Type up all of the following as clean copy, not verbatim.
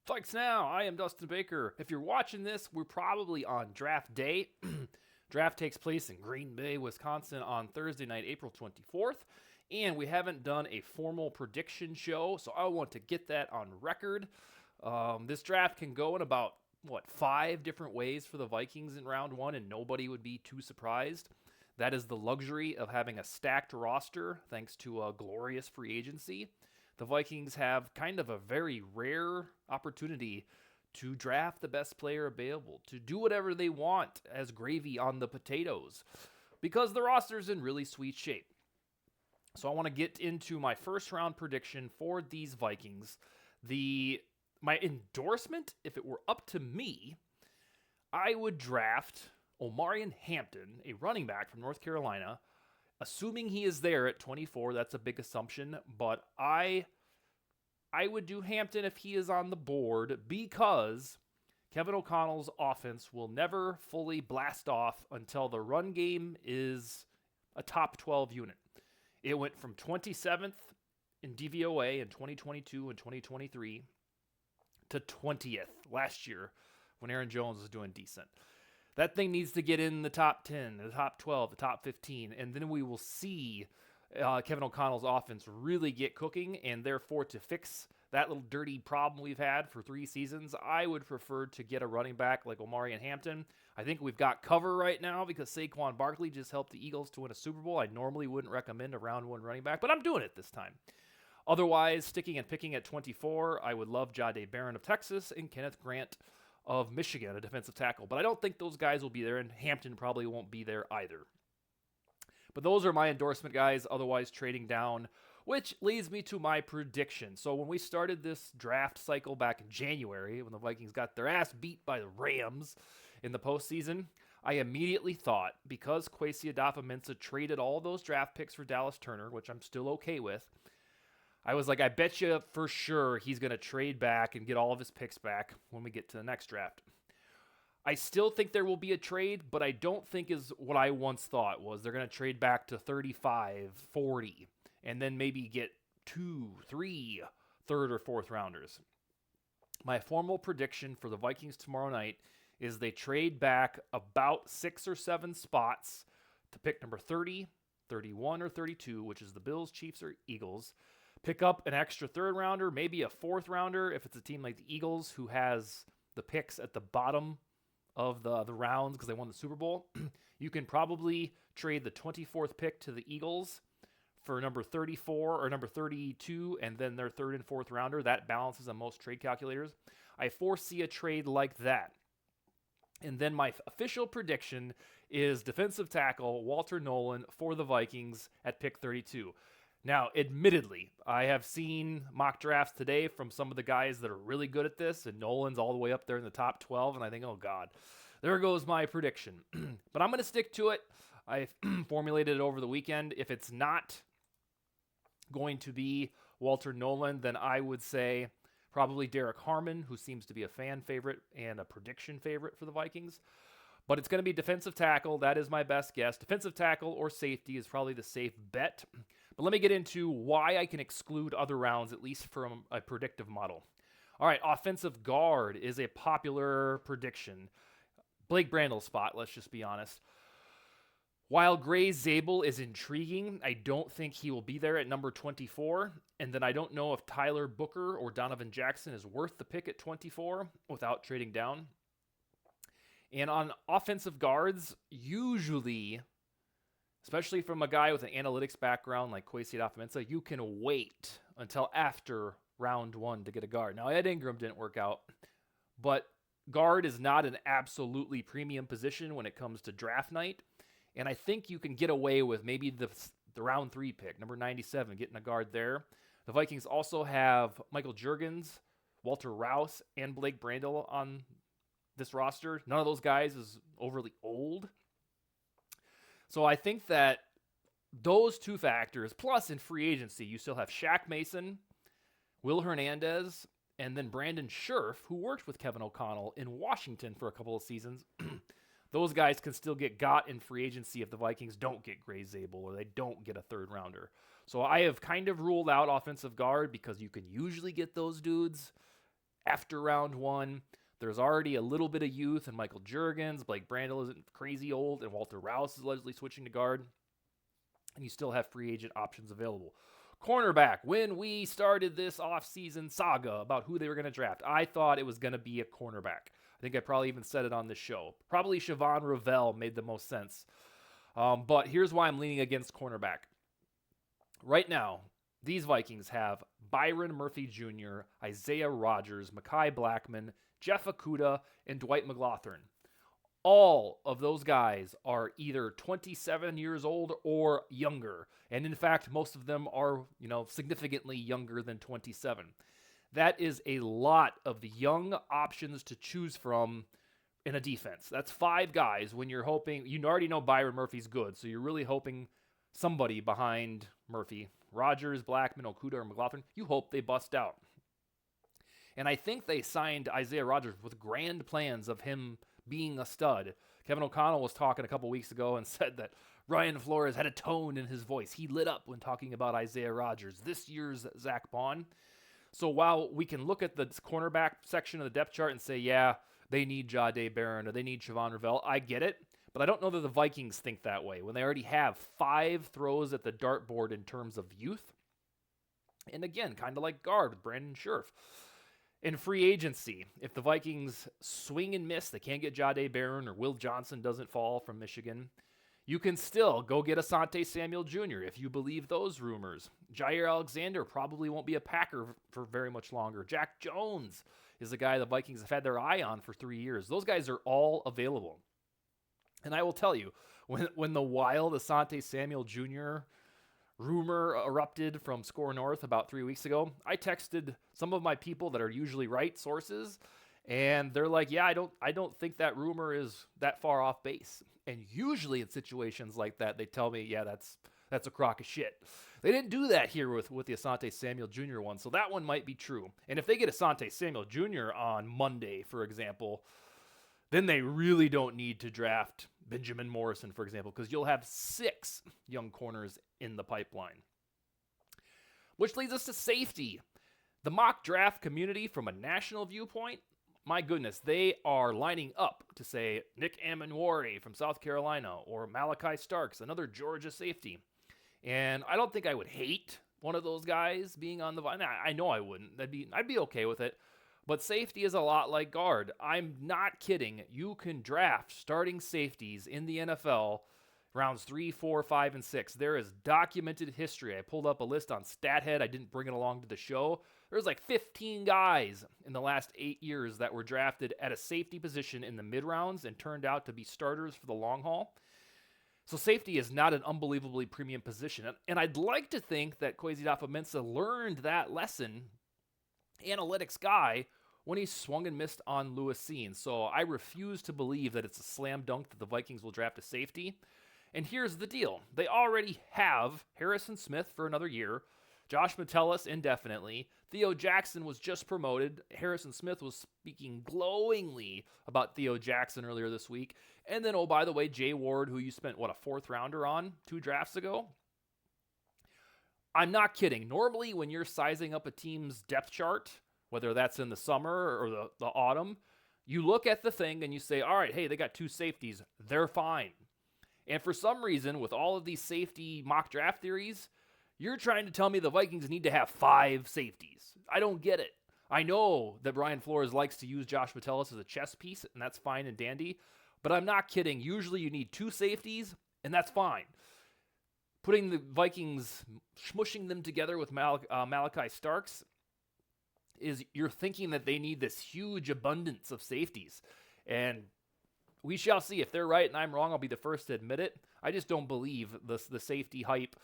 VikesNow, I am Dustin Baker. If you're watching this, we're probably on draft day. Draft takes place in Green Bay, Wisconsin on Thursday night, April 24th. And we haven't done a formal prediction show, so I want to get that on record. This draft can go in about, 5 different ways for the Vikings in round one, and nobody would be too surprised. That is the luxury of having a stacked roster thanks to a glorious free agency. The Vikings have kind of a very rare opportunity to draft the best player available, to do whatever they want as gravy on the potatoes, because the roster's in really sweet shape. So I want to get into my first round prediction for these Vikings. My endorsement, if it were up to me, I would draft Omarion Hampton, a running back from North Carolina, assuming he is there at 24. That's a big assumption, but I would do Hampton if he is on the board because Kevin O'Connell's offense will never fully blast off until the run game is a top 12 unit. It went from 27th in DVOA in 2022 and 2023 to 20th last year when Aaron Jones was doing decent. That thing needs to get in the top 10, the top 12, the top 15, and then we will see Kevin O'Connell's offense really get cooking, and therefore to fix that little dirty problem we've had for 3 seasons, I would prefer to get a running back like Omarion Hampton. I think we've got cover right now because Saquon Barkley just helped the Eagles to win a Super Bowl. I normally wouldn't recommend a round 1 running back, but I'm doing it this time. Otherwise, sticking and picking at 24, I would love Jahdae Barron of Texas and Kenneth Grant of Michigan, a defensive tackle. But I don't think those guys will be there, and Hampton probably won't be there either. But those are my endorsement guys, otherwise trading down, which leads me to my prediction. So when we started this draft cycle back in January, when the Vikings got their ass beat by the Rams in the postseason, I immediately thought, because Kwesi Adofo-Mensah traded all those draft picks for Dallas Turner, which I'm still okay with, I was like, I bet you for sure he's going to trade back and get all of his picks back when we get to the next draft. I still think there will be a trade, but I don't think is what I once thought was they're going to trade back to 35, 40, and then maybe get 2, 3 third or fourth rounders. My formal prediction for the Vikings tomorrow night is they trade back about 6 or 7 spots to pick number 30, 31, or 32, which is the Bills, Chiefs, or Eagles. Pick up an extra third rounder, maybe a fourth rounder if it's a team like the Eagles who has the picks at the bottom of the rounds because they won the Super Bowl. You can probably trade the 24th pick to the Eagles for number 34 or number 32 and then their third and fourth rounder. That balances on most trade calculators. I foresee a trade like that. And then my official prediction is defensive tackle Walter Nolan for the Vikings at pick 32. Now, admittedly, I have seen mock drafts today from some of the guys that are really good at this, and Nolan's all the way up there in the top 12, and I think, oh, God, there goes my prediction. But I'm going to stick to it. I formulated it over the weekend. If it's not going to be Walter Nolan, then I would say probably Derek Harmon, who seems to be a fan favorite and a prediction favorite for the Vikings. But it's going to be defensive tackle. That is my best guess. Defensive tackle or safety is probably the safe bet. But let me get into why I can exclude other rounds, at least from a predictive model. All right, offensive guard is a popular prediction. Blake Brandel's spot, let's just be honest. While Gray Zabel is intriguing, I don't think he will be there at number 24. And then I don't know if Tyler Booker or Donovan Jackson is worth the pick at 24 without trading down. And on offensive guards, usually, especially from a guy with an analytics background like Kwesi Adofo-Mensah, you can wait until after round 1 to get a guard. Now, Ed Ingram didn't work out, but guard is not an absolutely premium position when it comes to draft night. And I think you can get away with maybe the round 3 pick, number 97, getting a guard there. The Vikings also have Michael Juergens, Walter Rouse, and Blake Brandel on this roster. None of those guys is overly old. So I think that those 2 factors, plus in free agency, you still have Shaq Mason, Will Hernandez, and then Brandon Scherf, who worked with Kevin O'Connell in Washington for a couple of seasons. Those guys can still get got in free agency if the Vikings don't get Gray Zabel or they don't get a third rounder. So I have kind of ruled out offensive guard because you can usually get those dudes after round 1. There's already a little bit of youth, and Michael Juergens, Blake Brandel isn't crazy old, and Walter Rouse is allegedly switching to guard. And you still have free agent options available. Cornerback, when we started this offseason saga about who they were going to draft, I thought it was going to be a cornerback. I think I probably even said it on this show. Probably Siobhan Ravel made the most sense. But here's why I'm leaning against cornerback. Right now, these Vikings have Byron Murphy Jr., Isaiah Rodgers, Mekhi Blackman, Jeff Okudah, and Dwight McLaughlin. All of those guys are either 27 years old or younger. And in fact, most of them are, significantly younger than 27. That is a lot of the young options to choose from in a defense. That's 5 guys when you're hoping, you already know Byron Murphy's good, so you're really hoping somebody behind Murphy, Rodgers, Blackman, Okudah, or McLaughlin, you hope they bust out. And I think they signed Isaiah Rodgers with grand plans of him being a stud. Kevin O'Connell was talking a couple weeks ago and said that Ryan Flores had a tone in his voice. He lit up when talking about Isaiah Rodgers, this year's Zach Bond. So while we can look at the cornerback section of the depth chart and say, yeah, they need Jahdae Barron or they need Siobhan Ravel, I get it. But I don't know that the Vikings think that way when they already have 5 throws at the dartboard in terms of youth. And again, kind of like guard with Brandon Scherf. In free agency, if the Vikings swing and miss, they can't get Jahdae Barron or Will Johnson doesn't fall from Michigan, you can still go get Asante Samuel Jr. if you believe those rumors. Jair Alexander probably won't be a Packer for very much longer. Jack Jones is a guy the Vikings have had their eye on for 3 years. Those guys are all available. And I will tell you, when the wild Asante Samuel Jr. rumor erupted from Score North about 3 weeks ago, I texted some of my people that are usually right sources, and they're like, yeah, I don't think that rumor is that far off base. And usually in situations like that, they tell me, yeah, that's a crock of shit. They didn't do that here with the Asante Samuel Jr. one, so that one might be true. And if they get Asante Samuel Jr. on Monday, for example, then they really don't need to draft Benjamin Morrison, for example, because you'll have 6 young corners in the pipeline. Which leads us to safety. The mock draft community, from a national viewpoint, my goodness, they are lining up to say Nick Amenwari from South Carolina or Malachi Starks, another Georgia safety. And I don't think I would hate one of those guys being on the line. I know I wouldn't. I'd be okay with it. But safety is a lot like guard. I'm not kidding. You can draft starting safeties in the NFL rounds 3, 4, 5, and 6. There is documented history. I pulled up a list on StatHead. I didn't bring it along to the show. There's like 15 guys in the last 8 years that were drafted at a safety position in the mid-rounds and turned out to be starters for the long haul. So safety is not an unbelievably premium position. And I'd like to think that Kwesi Adofo-Mensah learned that lesson, analytics guy, when he swung and missed on Lewis Cine. So I refuse to believe that it's a slam dunk that the Vikings will draft a safety. And here's the deal. They already have Harrison Smith for another year, Josh Metellus indefinitely. Theo Jackson was just promoted. Harrison Smith was speaking glowingly about Theo Jackson earlier this week. And then, oh, by the way, Jay Ward, who you spent, a 4th rounder on 2 drafts ago? I'm not kidding. Normally, when you're sizing up a team's depth chart, whether that's in the summer or the autumn, you look at the thing and you say, all right, hey, they got 2 safeties. They're fine. And for some reason, with all of these safety mock draft theories, you're trying to tell me the Vikings need to have 5 safeties. I don't get it. I know that Brian Flores likes to use Josh Metellus as a chess piece, and that's fine and dandy. But I'm not kidding. Usually you need 2 safeties, and that's fine. Putting the Vikings, smushing them together with Malachi Starks, is you're thinking that they need this huge abundance of safeties. And we shall see. If they're right and I'm wrong, I'll be the first to admit it. I just don't believe the safety hype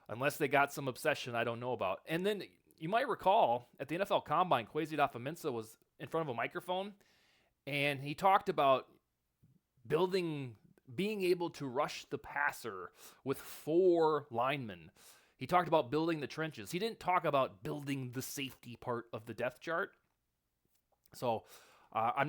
unless they got some obsession I don't know about. And then you might recall at the NFL Combine, Kwesi Adofo-Mensah was in front of a microphone, and he talked about being able to rush the passer with 4 linemen. He talked about building the trenches. He didn't talk about building the safety part of the depth chart. So I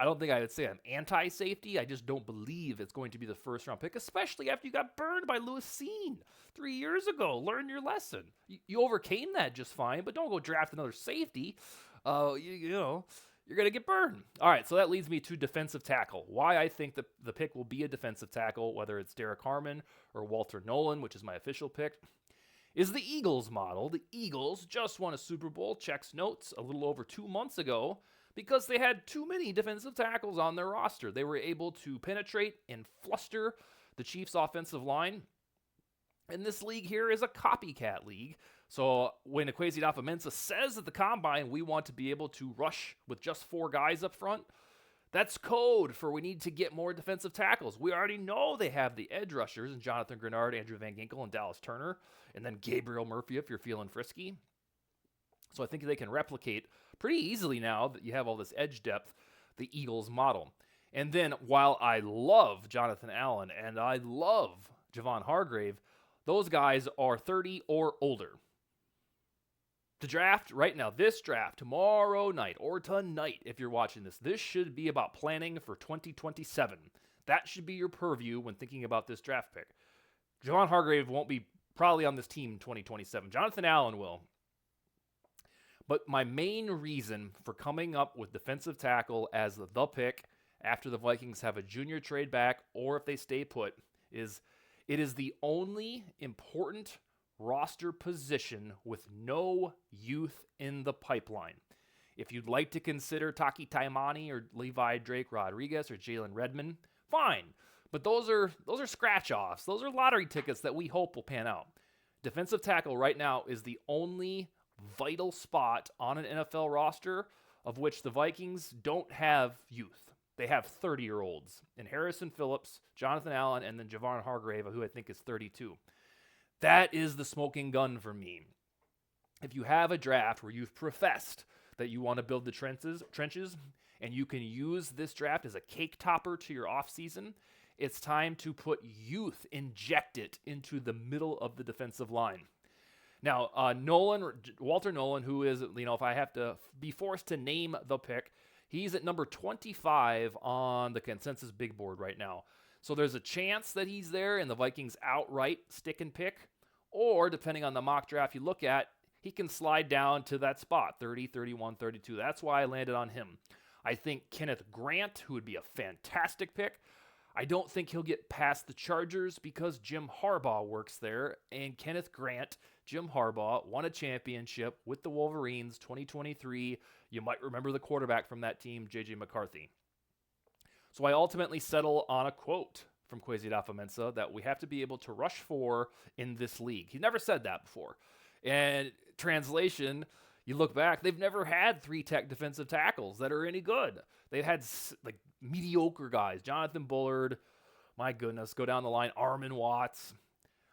don't think I would say I'm anti-safety. I just don't believe it's going to be the 1st-round pick, especially after you got burned by Lewis Cine 3 years ago. Learn your lesson. You overcame that just fine, but don't go draft another safety. you know, you're going to get burned. All right, so that leads me to defensive tackle. Why I think the pick will be a defensive tackle, whether it's Derek Harmon or Walter Nolan, which is my official pick, is the Eagles model. The Eagles just won a Super Bowl, checks notes, a little over 2 months ago because they had too many defensive tackles on their roster. They were able to penetrate and fluster the Chiefs' offensive line. And this league here is a copycat league. So when Kwesi Adofo-Mensah says at the Combine we want to be able to rush with just 4 guys up front, that's code for we need to get more defensive tackles. We already know they have the edge rushers in Jonathan Grenard, Andrew Van Ginkel, and Dallas Turner, and then Gabriel Murphy if you're feeling frisky. So I think they can replicate pretty easily now that you have all this edge depth, the Eagles model. And then while I love Jonathan Allen and I love Javon Hargrave, those guys are 30 or older. The draft right now, this draft, tomorrow night or tonight, if you're watching this should be about planning for 2027. That should be your purview when thinking about this draft pick. Javon Hargrave won't be probably on this team in 2027. Jonathan Allen will. But my main reason for coming up with defensive tackle as the pick after the Vikings have a junior trade back or if they stay put is it is the only important roster position with no youth in the pipeline. If you'd like to consider Taki Taimani or Levi Drake Rodriguez or Jalen Redmond, fine. But those are scratch-offs. Those are lottery tickets that we hope will pan out. Defensive tackle right now is the only vital spot on an NFL roster of which the Vikings don't have youth. They have 30-year-olds in Harrison Phillips, Jonathan Allen, and then Javon Hargrave, who I think is 32. That is the smoking gun for me. If you have a draft where you've professed that you want to build the trenches, and you can use this draft as a cake topper to your offseason, it's time to put youth, inject it into the middle of the defensive line. Now, Walter Nolan, who is, if I have to be forced to name the pick, he's at number 25 on the consensus big board right now. So there's a chance that he's there and the Vikings outright stick and pick. Or, depending on the mock draft you look at, he can slide down to that spot, 30, 31, 32. That's why I landed on him. I think Kenneth Grant, who would be a fantastic pick, I don't think he'll get past the Chargers because Jim Harbaugh works there. And Kenneth Grant, Jim Harbaugh, won a championship with the Wolverines 2023. You might remember the quarterback from that team, J.J. McCarthy. So I ultimately settle on a quote from Kwesi Adofo-Mensah that we have to be able to rush for in this league. He never said that before. And translation, you look back, they've never had 3-tech defensive tackles that are any good. They've had mediocre guys. Jonathan Bullard, my goodness, go down the line. Armin Watts,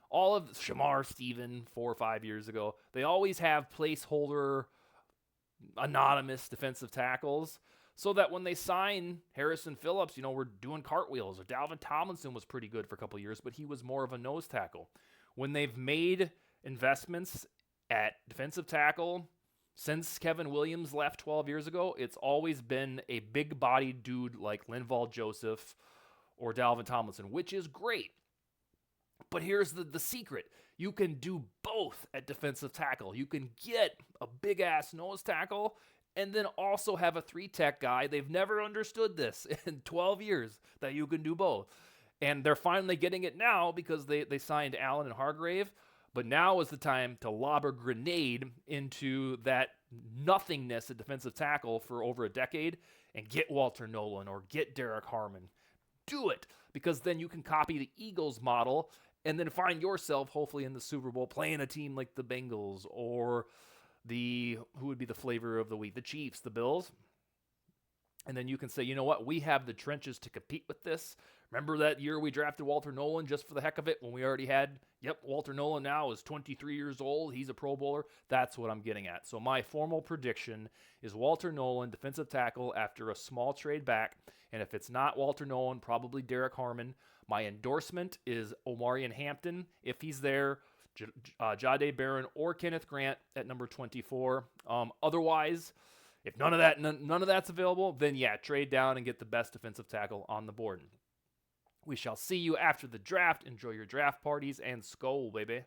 all of Shamar Stephen 4 or 5 years ago. They always have placeholder, anonymous defensive tackles. So that when they sign Harrison Phillips, we're doing cartwheels. Or Dalvin Tomlinson was pretty good for a couple of years, but he was more of a nose tackle. When they've made investments at defensive tackle since Kevin Williams left 12 years ago, it's always been a big-bodied dude like Linval Joseph or Dalvin Tomlinson, which is great. But here's the secret. You can do both at defensive tackle. You can get a big-ass nose tackle and then also have a 3-tech guy. They've never understood this in 12 years, that you can do both. And they're finally getting it now because they signed Allen and Hargrave. But now is the time to lob a grenade into that nothingness at defensive tackle for over a decade and get Walter Nolan or get Derek Harmon. Do it, because then you can copy the Eagles model and then find yourself hopefully in the Super Bowl playing a team like the Bengals or who would be the flavor of the week? The Chiefs, the Bills. And then you can say, you know what? We have the trenches to compete with this. Remember that year we drafted Walter Nolan just for the heck of it when we already had, Walter Nolan now is 23 years old. He's a Pro Bowler. That's what I'm getting at. So my formal prediction is Walter Nolan, defensive tackle, after a small trade back. And if it's not Walter Nolan, probably Derek Harmon. My endorsement is Omarion Hampton, if he's there. Jahdae Barron or Kenneth Grant at number 24. Otherwise, if none of that's available, then trade down and get the best defensive tackle on the board. We shall see you after the draft. Enjoy your draft parties and skol, baby.